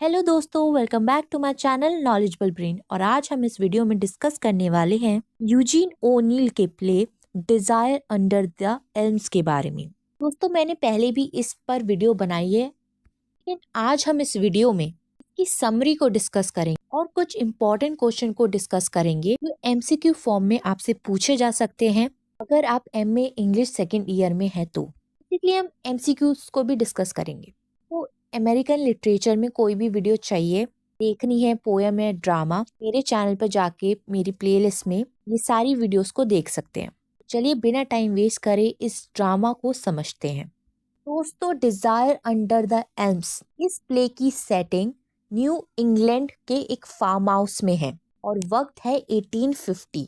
Hello दोस्तों, welcome back to my channel knowledgeable brain. और आज हम इस वीडियो में डिस्कस करने वाले हैं यूजीन ओनील के play Desire Under the Elms के बारे में। दोस्तों, मैंने पहले भी इस पर वीडियो बनाई है, लेकिन आज हम इस वीडियो में इसकी समरी को डिस्कस करेंगे और कुछ इंपॉर्टेंट क्वेश्चन को डिस्कस करेंगे जो एमसीक्यू फॉर्म में आपसे पूछे जा सकते हैं अगर आप एमए इंग्लिश सेकेंड ईयर में है तो। इसलिए हम एमसीक्यूज को भी डिस्कस करेंगे। तो अमेरिकन लिटरेचर में कोई भी वीडियो चाहिए, देखनी है, पोयम है, ड्रामा, मेरे चैनल पर जाके मेरी प्लेलिस्ट में ये सारी वीडियोस को देख सकते हैं। चलिए बिना टाइम वेस्ट करे इस ड्रामा को समझते हैं। दोस्तों, डिजायर अंडर द एल्म्स इस प्ले की सेटिंग न्यू इंग्लैंड के एक फार्म हाउस में है और वक्त है 1850।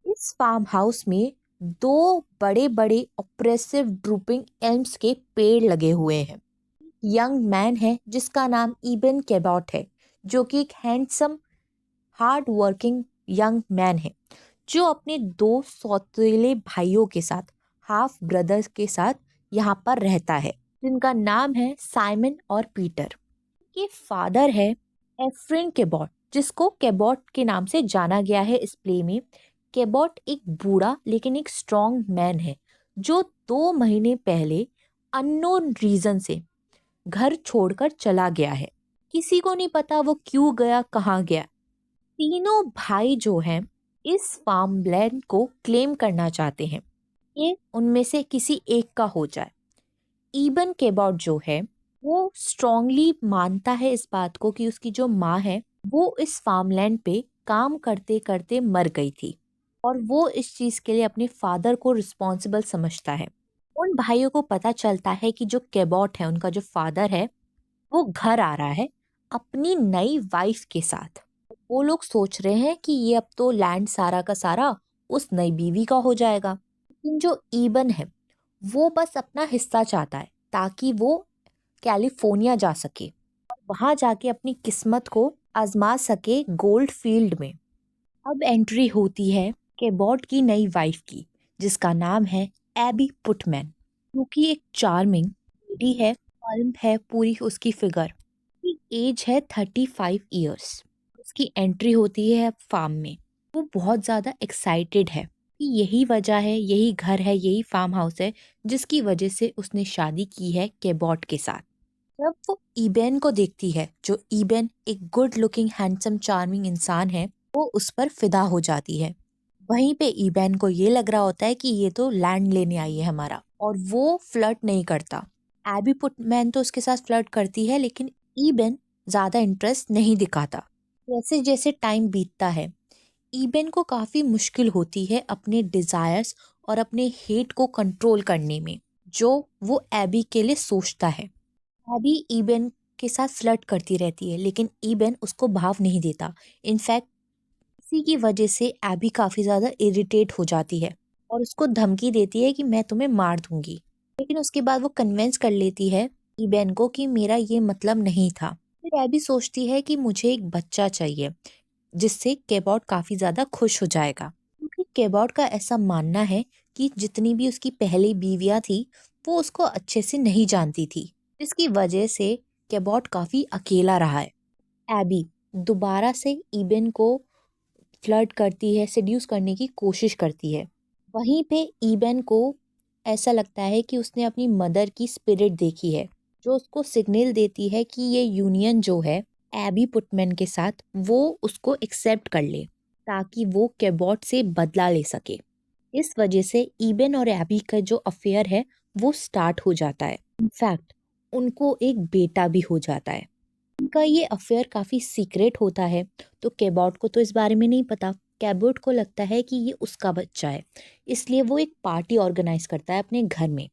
इस फार्म हाउस में दो बड़े बड़े ऑप्रेसिव ड्रूपिंग एल्म्स के पेड़ लगे हुए हैं। यंग मैन है जिसका नाम इबन केबॉट है, जो कि एक handsome hard working young man है जो अपने दो सौतेले भाइयों के साथ, हाफ ब्रदर्स के साथ यहाँ पर रहता है, जिनका नाम है साइमन और पीटर। ये फादर है एफ्रेन केबॉट, जिसको केबॉट के नाम से जाना गया है इस प्ले में। केबॉट एक बूढ़ा लेकिन एक स्ट्रॉन्ग मैन है जो 2 महीने पहले अननोन रीजन से घर छोड़कर चला गया है। किसी को नहीं पता वो क्यों गया, कहाँ गया। तीनों भाई जो हैं इस फार्म लैंड को क्लेम करना चाहते हैं, ये उनमें से किसी एक का हो जाए। इबन केबॉट जो है वो स्ट्रांगली मानता है इस बात को कि उसकी जो माँ है वो इस फार्मलैंड पे काम करते करते मर गई थी और वो इस चीज़ के लिए अपने फादर को रिस्पॉन्सिबल समझता है। उन भाइयों को पता चलता है कि जो केबॉट है, उनका जो फादर है, वो घर आ रहा है अपनी नई वाइफ के साथ। वो लोग सोच रहे हैं कि ये अब तो लैंड सारा का सारा उस नई बीवी का हो जाएगा। लेकिन जो ईबन है वो बस अपना हिस्सा चाहता है ताकि वो कैलिफोर्निया जा सके, वहां जाके अपनी किस्मत को आजमा सके गोल्ड फील्ड में। अब एंट्री होती है केबॉट की नई वाइफ की, जिसका नाम है एबी पुटमैन, जो कि एक चार्मिंग लेडी है। प्लम्प है पूरी उसकी फिगर, एज है 35 ईयर्स। उसकी एंट्री होती है फार्म में। वो बहुत ज़्यादा एक्साइटेड है कि यही वजह है, यही घर है, यही फार्म हाउस है जिसकी वजह से उसने शादी की है केबॉट के साथ। जब वो ईबेन को देखती है, जो ईबेन एक गुड लुकिंग हैंडसम चार्मिंग इंसान है, वो उस पर फिदा हो जाती है। वहीं पे ईबेन को ये लग रहा होता है कि ये तो लैंड लेने आई है हमारा, और वो फ्लर्ट नहीं करता। एबी पुटमैन तो उसके साथ फ्लर्ट करती है, लेकिन ईबेन ज्यादा इंटरेस्ट नहीं दिखाता। जैसे जैसे टाइम बीतता है, ईबेन को काफी मुश्किल होती है अपने डिजायर्स और अपने हेट को कंट्रोल करने में, जो वो एबी के लिए सोचता है। एबी ईबेन के साथ फ्लर्ट करती रहती है, लेकिन ईबेन उसको भाव नहीं देता। इनफैक्ट इसी की वजह से एबी काफी ज्यादा इरिटेट हो जाती है और उसको धमकी देती है कि मैं तुम्हें मार दूंगी। लेकिन उसके बाद वो कन्विंस कर लेती है ईबेन को कि मेरा ये मतलब नहीं था। फिर एबी सोचती है कि मुझे एक बच्चा चाहिए, जिससे केबॉट काफी ज्यादा खुश हो जाएगा, क्योंकि केबॉट का ऐसा मानना है कि जितनी भी उसकी पहली बीवियां थी वो उसको अच्छे से नहीं जानती थी, जिसकी वजह से केबॉट काफी अकेला रहा है। एबी दोबारा से ईबेन को फ्लर्ट करती है, सेड्यूस करने की कोशिश करती है। वहीं पे ईबेन को ऐसा लगता है कि उसने अपनी मदर की स्पिरिट देखी है, जो उसको सिग्नल देती है कि ये यूनियन जो है एबी पुटमैन के साथ, वो उसको एक्सेप्ट कर ले ताकि वो केबॉट से बदला ले सके। इस वजह से ईबेन और एबी का जो अफेयर है वो स्टार्ट हो जाता है। इनफैक्ट उनको एक बेटा भी हो जाता है। उनका ये अफेयर काफी सीक्रेट होता है, तो केबॉट को तो इस बारे में नहीं पता। केबॉट को लगता है कि ये उसका बच्चा है, इसलिए वो एक पार्टी ऑर्गेनाइज करता है अपने घर में।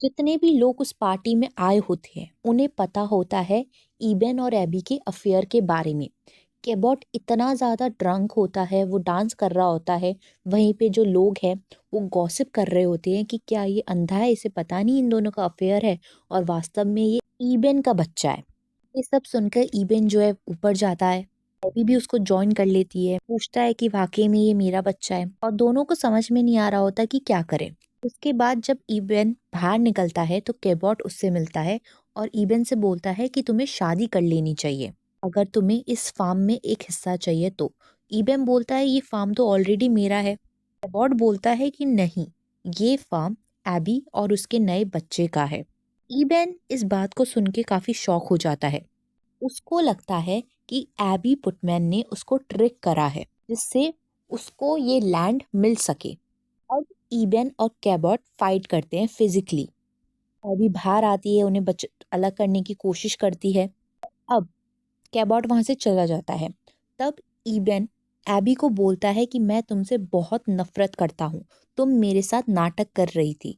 जितने भी लोग उस पार्टी में आए होते हैं उन्हें पता होता है ईबेन और एबी के अफेयर के बारे में। केबॉट इतना ज़्यादा ड्रंक होता है, वो डांस कर रहा होता है, वहीं पे जो लोग हैं वो गॉसिप कर रहे होते हैं कि क्या ये अंधा है, इसे पता नहीं इन दोनों का अफेयर है, और वास्तव में ये ईबेन का बच्चा है। ये सब सुनकर ईबेन जो है ऊपर जाता है, एबी भी उसको ज्वाइन कर लेती है, पूछता है कि वाकई में ये मेरा बच्चा है, और दोनों को समझ में नहीं आ रहा होता कि क्या करें। उसके बाद जब ईबेन बाहर निकलता है तो केबॉट उससे मिलता है और ईबेन से बोलता है कि तुम्हें शादी कर लेनी चाहिए। अगर तुम्हें इस फार्म में एक हिस्सा चाहिए तो। ईबेन बोलता है ये फार्म तो ऑलरेडी मेरा है। कैबॉट बोलता है कि नहीं, ये फार्म एबी और उसके नए बच्चे का है। ईबेन इस बात को सुन के काफी शॉक हो जाता है। उसको लगता है कि एबी पुटमैन ने उसको ट्रिक करा है जिससे उसको ये लैंड मिल सके। अब ईबेन और कैबॉट फाइट करते हैं फिजिकली। एबी बाहर आती है, उन्हें अलग करने की कोशिश करती है। अब कैबॉट वहां से चला जाता है। तब ईबेन एबी को बोलता है कि मैं तुमसे बहुत नफरत करता हूँ, तुम मेरे साथ नाटक कर रही थी।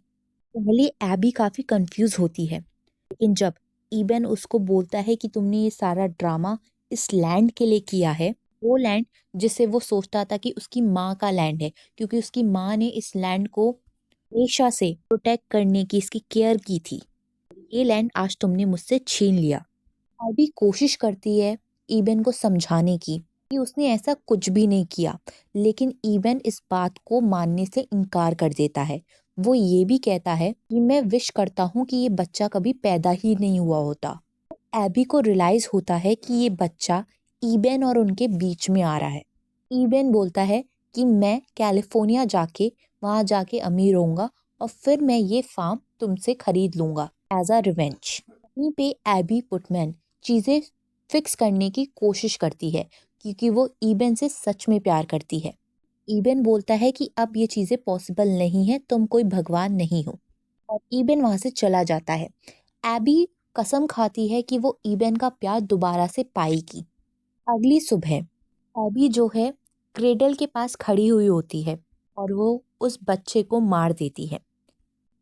पहले एबी काफी कंफ्यूज होती है, लेकिन जब ईबेन उसको बोलता है कि तुमने ये सारा ड्रामा इस लैंड के लिए किया है, वो लैंड जिसे वो सोचता था कि उसकी माँ का लैंड है, क्योंकि उसकी माँ ने इस लैंड को हमेशा से प्रोटेक्ट करने की, इसकी केयर की थी, ये लैंड आज तुमने मुझसे छीन लिया। अभी कोशिश करती है ईबेन को समझाने की कि उसने ऐसा कुछ भी नहीं किया, लेकिन ईबेन इस बात को मानने से इनकार कर देता है। वो ये भी कहता है कि मैं विश करता हूँ कि ये बच्चा कभी पैदा ही नहीं हुआ होता। एबी को रियलाइज होता है कि ये बच्चा ईबेन और उनके बीच में आ रहा है। ईबेन बोलता है कि मैं कैलिफोर्निया जाके वहां जाके अमीर होऊंगा और फिर मैं ये फार्म तुमसे खरीद लूंगा एज अ रिवेंज। वहीं पे एबी पुटमैन चीजें फिक्स करने की कोशिश करती है, क्योंकि वो ईबेन से सच में प्यार करती है। ईबेन बोलता है कि अब ये चीजें पॉसिबल नहीं है, तुम कोई भगवान नहीं हो, और ईबेन वहां से चला जाता है। एबी कसम खाती है कि वो ईबेन का प्यार दोबारा से पाएगी। अगली सुबह एबी जो है क्रेडल के पास खड़ी हुई होती है और वो उस बच्चे को मार देती है।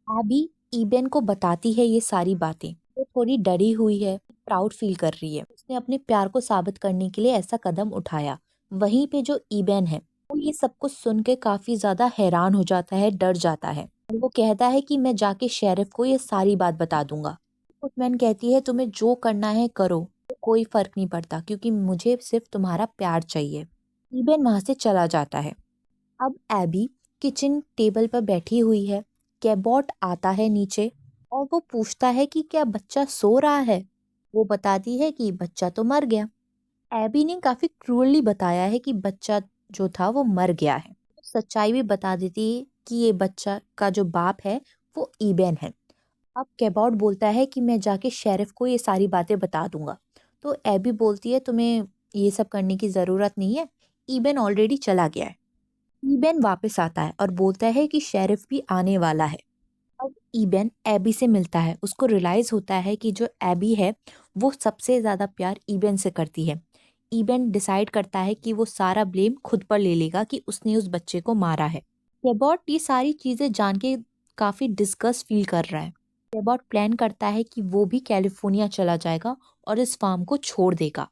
एबी ईबेन को बताती है ये सारी बातें। वो थोड़ी डरी हुई है, प्राउड फील कर रही है, उसने अपने प्यार को साबित करने के लिए ऐसा कदम उठाया। वहीं पे जो ईबेन है वो ये सब कुछ सुन के काफी ज्यादा हैरान हो जाता है, डर जाता है, और वो कहता है कि मैं जाके शेरिफ को ये सारी बात बता दूंगा। फुटमैन कहती है तुम्हें जो करना है करो, कोई फर्क नहीं पड़ता, क्योंकि मुझे सिर्फ तुम्हारा प्यार चाहिए। ईबेन वहां से चला जाता है। अब एबी किचन टेबल पर बैठी हुई है। कैबॉट आता है नीचे और वो पूछता है कि क्या बच्चा सो रहा है। वो बताती है कि बच्चा तो मर गया। एबी ने काफी क्रूरली बताया है कि बच्चा जो था वो मर गया है। सच्चाई भी बता देती है कि ये बच्चा का जो बाप है वो ईबेन है। अब कैबॉट बोलता है कि मैं जाके शेरिफ को ये सारी बातें बता दूंगा। तो एबी बोलती है तुम्हें ये सब करने की जरूरत नहीं है, ईबेन ऑलरेडी चला गया है। ईबेन वापस आता है और बोलता है कि शेरिफ भी आने वाला है। अब ईबेन एबी से मिलता है। उसको रियलाइज होता है कि जो एबी है वो सबसे ज्यादा प्यार ईबेन से करती है। ईबेन डिसाइड करता है कि वो सारा ब्लेम खुद पर ले लेगा कि उसने उस बच्चे को मारा है। केबॉट ये सारी चीजें जान के काफी डिस्गस्ट फील कर रहा है। केबॉट प्लान करता है कि वो भी कैलिफोर्निया चला जाएगा और इस फार्म को छोड़ देगा।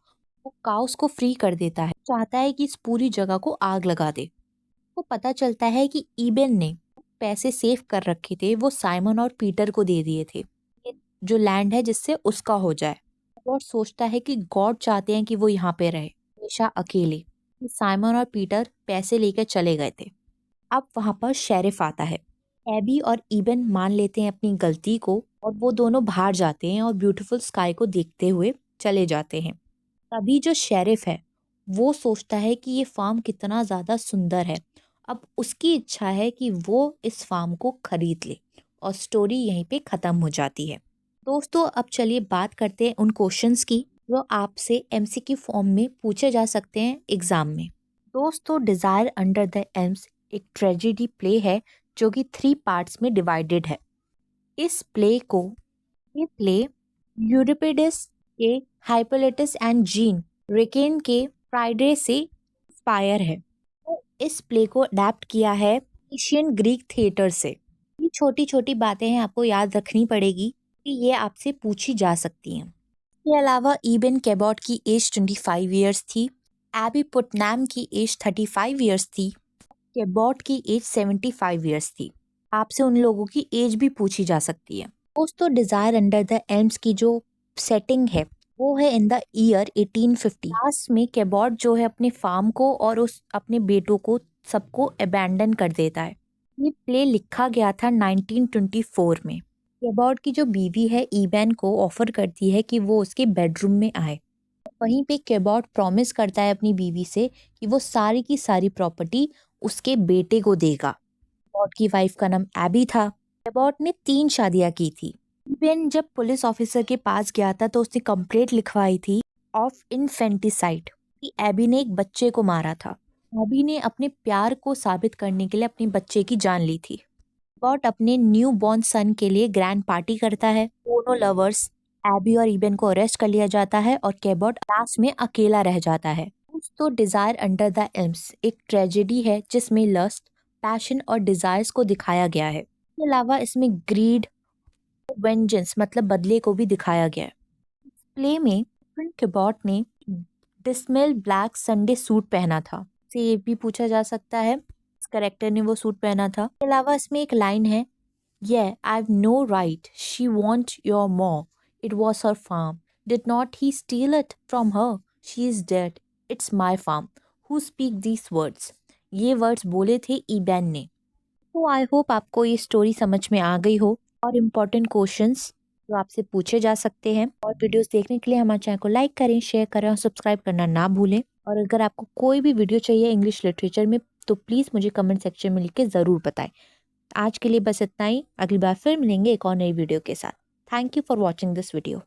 वो काउस को फ्री कर देता है, चाहता है कि इस पूरी जगह को आग लगा दे। को पता चलता है कि ईबेन ने पैसे सेव कर रखे थे, वो साइमन और पीटर को दे दिए थे, ये जो लैंड है जिससे उसका हो जाए। और सोचता है कि गॉड चाहते हैं कि वो यहाँ पे रहे हमेशा अकेले। साइमन और पीटर पैसे लेकर चले गए थे। अब वहां पर शेरिफ आता है। एबी और ईबन मान लेते हैं अपनी गलती को और वो दोनों बाहर जाते हैं और ब्यूटीफुल स्काई को देखते हुए चले जाते हैं। तभी जो शेरिफ है वो सोचता है कि ये फार्म कितना ज्यादा सुंदर है। अब उसकी इच्छा है कि वो इस फार्म को खरीद ले, और स्टोरी यहीं पे खत्म हो जाती है। दोस्तों अब चलिए बात करते हैं उन क्वेश्चंस की जो आपसे एमसीक्यू फॉर्म में पूछे जा सकते हैं एग्जाम में। दोस्तों डिजायर अंडर द एल्म्स एक ट्रेजेडी प्ले है जो कि 3 पार्ट्स में डिवाइडेड है। इस प्ले को ये प्ले यूरिपिडेस के हाइपोलिटस एंड जीन रेकेन के फ्राइडे से इंस्पायर है। तो इस प्ले को अडेप्ट किया है एशियन ग्रीक थिएटर से। ये छोटी छोटी बातें हैं, आपको याद रखनी पड़ेगी कि ये आपसे पूछी जा सकती हैं। इसके अलावा ईबन कैबॉट की एज 25 ईयर्स थी। एबी पुटनैम की एज 35 ईयर्स थी। कैबॉट की एज 75 ईयर्स थी। आपसे उन लोगों की एज भी पूछी जा सकती है। दोस्तों डिजायर अंडर द एल्म्स की जो सेटिंग है वो है इन द ईयर 1850। लास्ट में कैबॉट जो है अपने फार्म को और उस अपने बेटों को सबको अबैंडन कर देता है। ये प्ले लिखा गया था 1924 में। कैबॉट की जो बीवी है ईबेन को ऑफर करती है कि वो उसके बेडरूम में आए। वहीं पे केबॉट प्रॉमिस करता है अपनी बीवी से कि वो सारी की सारी प्रॉपर्टी उसके बेटे को देगा। केबॉट की वाइफ का नाम एबी था। केबॉट ने 3 शादियां की थी। इबन जब पुलिस ऑफिसर के पास गया था तो उसने कंप्लेंट लिखवाई थी ऑफ इनफेंटिसाइड कि एबी ने एक बच्चे को मारा था। एबी ने अपने प्यार को साबित करने के लिए अपने बच्चे की जान ली थी। केबॉट अपने न्यू बॉर्न सन के लिए ग्रैंड पार्टी करता है। दोनों लवर्स एबी और इबन को अरेस्ट कर लिया जाता है और केबॉट लास्ट में अकेला रह जाता है। तो डिजायर अंडर द एल्म्स एक ट्रेजेडी है जिसमें लस्ट, पैशन और डिजायर्स को दिखाया गया है। इसके अलावा इसमें ग्रीड, वेंजेंस मतलब बदले को भी दिखाया गया है। प्ले में केबॉट ने डिस्मेल ब्लैक संडे सूट पहना था। से ये भी पूछा जा सकता है इस करेक्टर ने वो सूट पहना था। इसके अलावा इसमें एक लाइन है, Yeah, I've no right. She want your more. It was her farm. Did not he steal it from her? She is dead. It's my farm. Who speak these words? ये words बोले थे ईबैन ने। तो I hope आपको ये story समझ में आ गई हो और इम्पोर्टेंट क्वेश्चंस जो आपसे पूछे जा सकते हैं। और वीडियोस देखने के लिए हमारे चैनल को लाइक करें, शेयर करें और सब्सक्राइब करना ना भूलें। और अगर आपको कोई भी वीडियो चाहिए इंग्लिश लिटरेचर में तो प्लीज़ मुझे कमेंट सेक्शन में लिख के ज़रूर बताएं। आज के लिए बस इतना ही। अगली बार फिर मिलेंगे एक और नई वीडियो के साथ। Thank you for watching this video.